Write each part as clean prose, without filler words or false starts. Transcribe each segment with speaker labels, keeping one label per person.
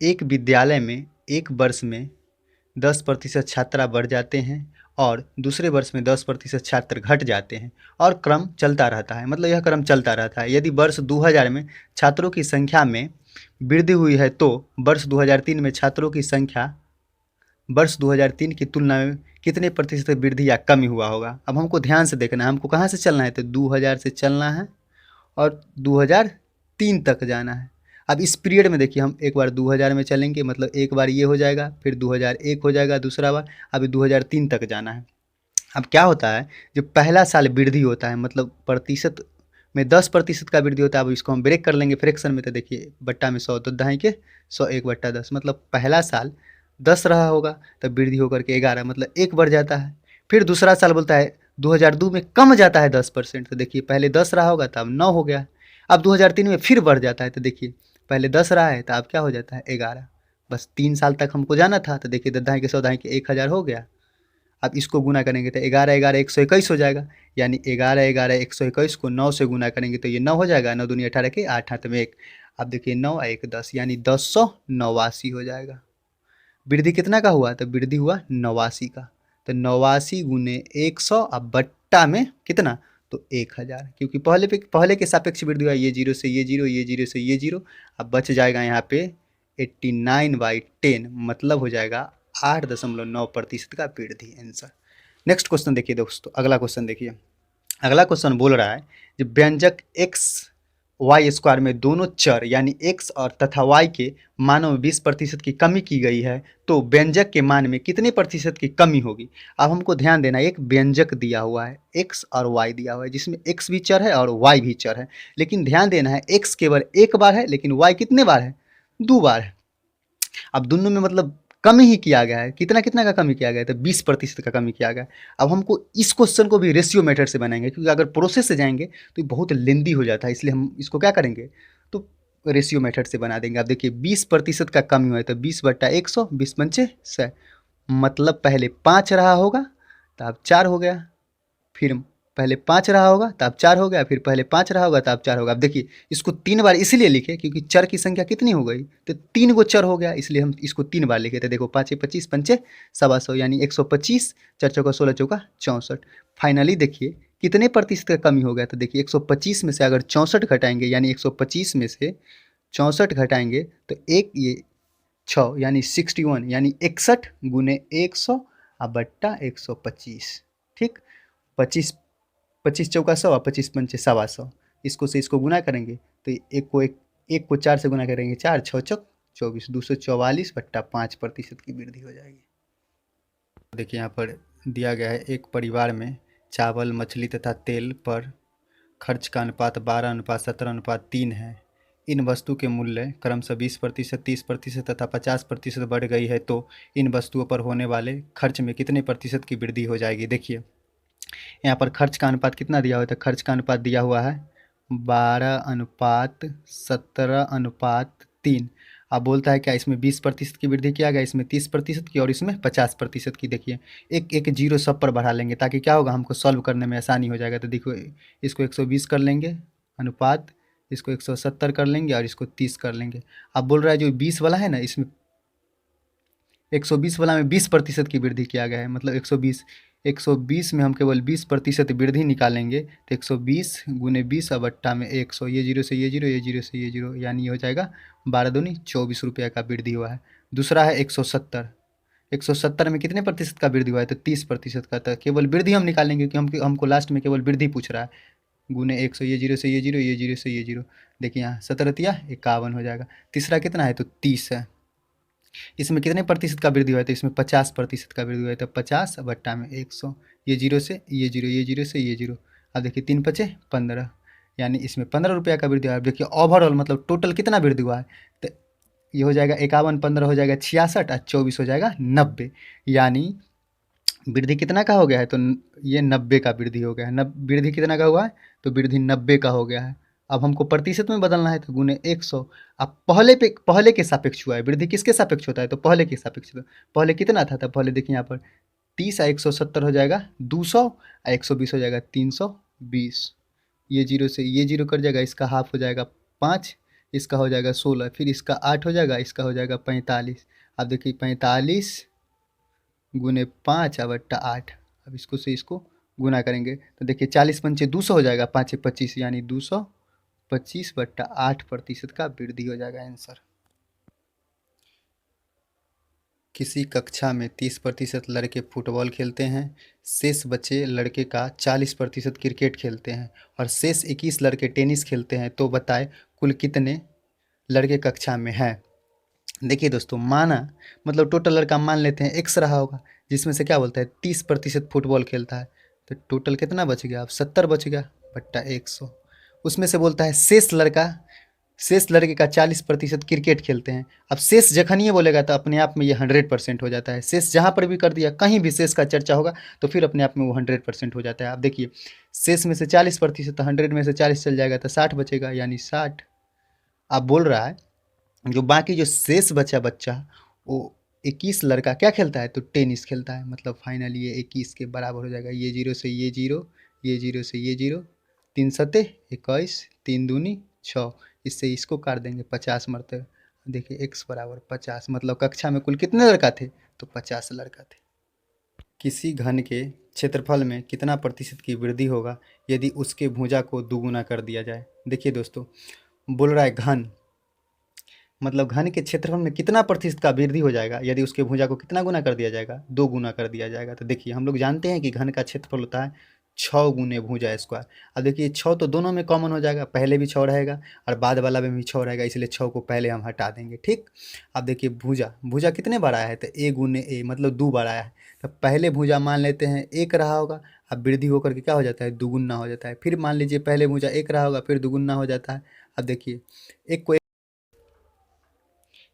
Speaker 1: एक विद्यालय में एक वर्ष में 10% छात्रा बढ़ जाते हैं और दूसरे वर्ष में 10% छात्र घट जाते हैं और क्रम चलता रहता है। मतलब यह क्रम चलता रहता है। यदि वर्ष 2000 में छात्रों की संख्या में वृद्धि हुई है तो वर्ष 2003 में छात्रों की संख्या वर्ष 2003 की तुलना में कितने प्रतिशत वृद्धि या कमी हुआ होगा। अब हमको ध्यान से देखना है, हमको कहाँ से चलना है, तो 2000 से चलना है और 2003 तक जाना है। अब इस पीरियड में देखिए, हम एक बार 2000 में चलेंगे, मतलब एक बार ये हो जाएगा, फिर 2001 हो जाएगा दूसरा बार, अभी 2003 तक जाना है। अब क्या होता है, जो पहला साल वृद्धि होता है, मतलब प्रतिशत में 10% का वृद्धि होता है। अब इसको हम ब्रेक कर लेंगे फ्रैक्शन में, तो देखिए बट्टा में 100 तो दहाई के 100 1/10, मतलब पहला साल 10 रहा होगा तब वृद्धि होकर के 11, मतलब 1 बढ़ जाता है। फिर दूसरा साल बोलता है 2002 में कम जाता है 10%, तो देखिए पहले 10 रहा होगा तब 9 हो गया। अब 2003 में फिर बढ़ जाता है, तो देखिए पहले 10 रहा है तो अब क्या हो जाता है 11। बस 3 साल तक हमको जाना था, तो देखिए 10 दहाई के 100 दहाई के 1000 हो गया। अब इसको गुना करेंगे तो 11 11 121 हो जाएगा, यानी 11 11 121 को 9 से गुना करेंगे तो ये 9 हो जाएगा, 9 दूनी 18 के 8 हाथ में 1। अब देखिए 9 1 10, यानी 1089 हो जाएगा। वृद्धि कितना का हुआ, तो वृद्धि हुआ 89 का, तो 89 गुने 100 अब बट्टा में कितना, तो 1000, क्योंकि पहले के सापेक्ष वृद्धि हुआ, ये जीरो से ये जीरो, ये जीरो से ये जीरो, अब बच जाएगा यहाँ पे 89/10, मतलब हो जाएगा 8.9% का वृद्धि आंसर। नेक्स्ट क्वेश्चन देखिए दोस्तों, अगला क्वेश्चन देखिए। अगला क्वेश्चन बोल रहा है जब व्यंजक x y स्क्वायर में दोनों चर यानी x और तथा y के मानों में 20% की कमी की गई है तो व्यंजक के मान में कितने प्रतिशत की कमी होगी। अब हमको ध्यान देना है, एक व्यंजक दिया हुआ है, x और y दिया हुआ है, जिसमें x भी चर है और y भी चर है, लेकिन ध्यान देना है x केवल एक बार है लेकिन y कितने बार है, 2 बार है। अब दोनों में मतलब कमी ही किया गया है, कितना कितना का कमी किया गया है, तो 20% का कमी किया गया है। अब हमको इस क्वेश्चन को भी रेशियो मेथड से बनाएंगे, क्योंकि अगर प्रोसेस से जाएंगे तो ये बहुत लेंदी हो जाता है, इसलिए हम इसको क्या करेंगे, तो रेशियो मेथड से बना देंगे। अब देखिए 20% का कमी हुआ है तो 20/100, 20 पंचे 100, मतलब पहले 5 रहा होगा तो अब 4 हो गया, फिर पहले 5 रहा होगा तब 4 हो गया, फिर पहले 5 रहा होगा तब 4 होगा। अब देखिए इसको 3 बार इसलिए लिखे क्योंकि चर की संख्या कितनी हो गई, तो 3 गो चर हो गया, इसलिए हम इसको 3 बार लिखे थे। देखो 5 25 पंचे 125, यानी 125, 4 चौका 16 चौका 64। फाइनली देखिए कितने प्रतिशत का कमी हो गया, तो देखिए 125 में से अगर 64 घटाएंगे, यानी 125 में से 64 घटाएंगे तो एक ये 6, यानी 61, यानी 61 गुने 100 बट्टा 125। ठीक, 25 25 चौका 100 और 25 पंचे 125, इसको से इसको गुना करेंगे तो एक को 4 से गुना करेंगे, 4 6 चौक 24, 244/5% की वृद्धि हो जाएगी। देखिए यहाँ पर दिया गया है, एक परिवार में चावल मछली तथा तेल पर खर्च का अनुपात 12:17:3 है। इन वस्तु के मूल्य क्रमशः 20%, 30% तथा 50% बढ़ गई है तो इन वस्तुओं पर होने वाले खर्च में कितने प्रतिशत की वृद्धि हो जाएगी। देखिए यहाँ पर खर्च का अनुपात कितना दिया हुआ है, तो खर्च का अनुपात दिया हुआ है 12:17:3। अब बोलता है क्या इसमें 20% की वृद्धि किया गया, इसमें 30% की और इसमें 50% की। देखिए एक एक जीरो सब पर बढ़ा लेंगे ताकि क्या होगा, हमको सॉल्व करने में आसानी हो जाएगा। तो देखो इसको 120 कर लेंगे अनुपात, इसको 170 कर लेंगे और इसको 30 कर लेंगे। अब बोल रहा है जो 20 वाला है ना, इसमें 120 वाला में 20% की वृद्धि किया गया है, मतलब 120 में हम केवल 20% वृद्धि निकालेंगे तो 120 गुने 20 और बट्टा में 100, ये जीरो से ये जीरो, ये जीरो से ये जीरो, यानी ये हो जाएगा 12 दूनी 24 रुपये का वृद्धि हुआ है। दूसरा है 170, 170 में कितने प्रतिशत का वृद्धि हुआ है, तो 30% का। तो केवल वृद्धि हम निकालेंगे क्योंकि हमको लास्ट में केवल वृद्धि पूछ रहा है, गुने 100, ये जीरो से ये जीरो, ये जीरो से ये जीरो, देखिए यहाँ 17×51 हो जाएगा। तीसरा कितना है, तो 30 है। इसमें कितने प्रतिशत का वृद्धि हुआ है, तो इसमें 50% का वृद्धि हुआ है, तो 50 बट्टा में 100, ये जीरो से ये जीरो, ये जीरो से ये जीरो। अब देखिए 3 पचे 15, यानी इसमें 15 रुपये का वृद्धि हुआ है। देखिए ओवरऑल मतलब टोटल कितना वृद्धि हुआ है, तो ये हो जाएगा 51, 15 हो जाएगा 66 और 24 हो जाएगा 90, यानी वृद्धि कितना का हो गया है, तो ये 90 का वृद्धि हो गया है। वृद्धि कितना का हुआ है, तो वृद्धि 90 का हो गया है। अब हमको प्रतिशत में बदलना है तो गुने 100। अब पहले के सापेक्ष हुआ है, वृद्धि किसके सापेक्ष होता है, तो पहले के सापेक्ष। तो पहले कितना था, तो पहले देखिए यहाँ पर 30 और 170 हो जाएगा 200 और 120 हो जाएगा 320, ये जीरो से ये जीरो कट जाएगा, इसका हाफ हो जाएगा 5, इसका हो जाएगा 16, फिर इसका 8 हो जाएगा, इसका हो जाएगा 45। अब देखिए 45 गुने 5 बट्टा 8। अब इसको से इसको गुना करेंगे तो देखिए 40 पंचे 200 हो जाएगा, 5 25, यानी 225/8% का वृद्धि हो जाएगा आंसर। किसी कक्षा में 30% लड़के फुटबॉल खेलते हैं, शेष बचे लड़के का 40% क्रिकेट खेलते हैं और शेष 21 लड़के टेनिस खेलते हैं, तो बताए कुल कितने लड़के कक्षा में हैं। देखिए दोस्तों, माना मतलब टोटल लड़का मान लेते हैं एक्स रहा होगा, जिसमें से क्या बोलता है 30% फुटबॉल खेलता है, तो टोटल कितना बच गया, अब 70 बच गया बट्टा 100। उसमें से बोलता है शेष लड़के का 40% क्रिकेट खेलते हैं। अब शेष जखनिए बोलेगा तो अपने आप में ये 100% हो जाता है। शेष जहाँ पर भी कर दिया, कहीं भी शेष का चर्चा होगा तो फिर अपने आप में वो 100% हो जाता है। आप देखिए शेष में से 40%, तो 100 में से 40 चल जाएगा तो 60 बचेगा, यानी 60। आप बोल रहा है जो बाकी जो शेष बचा बच्चा, वो 21 लड़का क्या खेलता है, तो टेनिस खेलता है। मतलब फाइनली ये 21 के बराबर हो जाएगा। ये जीरो से ये जीरो, ये जीरो से ये जीरो, 3 सते 21, 3 दूनी 6, इससे इसको काट देंगे 50 मरते। देखिए x बराबर 50, मतलब कक्षा में कुल कितने लड़का थे, तो 50 लड़का थे। किसी घन के क्षेत्रफल में कितना प्रतिशत की वृद्धि होगा यदि उसके भुजा को दुगुना कर दिया जाए। देखिए दोस्तों, बोल रहा है घन, मतलब घन के क्षेत्रफल में कितना प्रतिशत का वृद्धि हो जाएगा यदि उसके भुजा को कितना गुना कर दिया जाएगा, 2 गुना कर दिया जाएगा। तो देखिए हम लोग जानते हैं कि घन का क्षेत्रफल होता है 6 गुने भुजा स्क्वायर। अब देखिए 6 तो दोनों में कॉमन हो जाएगा, पहले भी 6 रहेगा और बाद वाला में भी 6 रहेगा, इसलिए 6 को पहले हम हटा देंगे। ठीक, अब देखिए भुजा कितने बार आया है, तो a गुने a मतलब 2 बार आया है। तो पहले भुजा मान लेते हैं 1 रहा होगा, अब वृद्धि होकर के क्या हो जाता है, दुगुना हो जाता है। फिर मान लीजिए पहले भुजा 1 रहा होगा, फिर दुगुना हो जाता है। अब देखिए एक को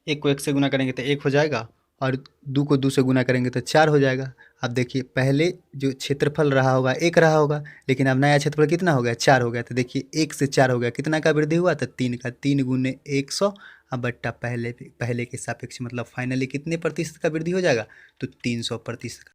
Speaker 1: 1 से गुना करेंगे तो 1 हो जाएगा, और 2 को 2 से गुना करेंगे तो 4 हो जाएगा। अब देखिए पहले जो क्षेत्रफल रहा होगा 1 रहा होगा, लेकिन अब नया क्षेत्रफल कितना हो गया, 4 हो गया। तो देखिए 1 से 4 हो गया, कितना का वृद्धि हुआ, तो 3 का। 3 गुने 100 अब बट्टा पहले के सापेक्ष, मतलब फाइनली कितने प्रतिशत का वृद्धि हो जाएगा, तो 300%।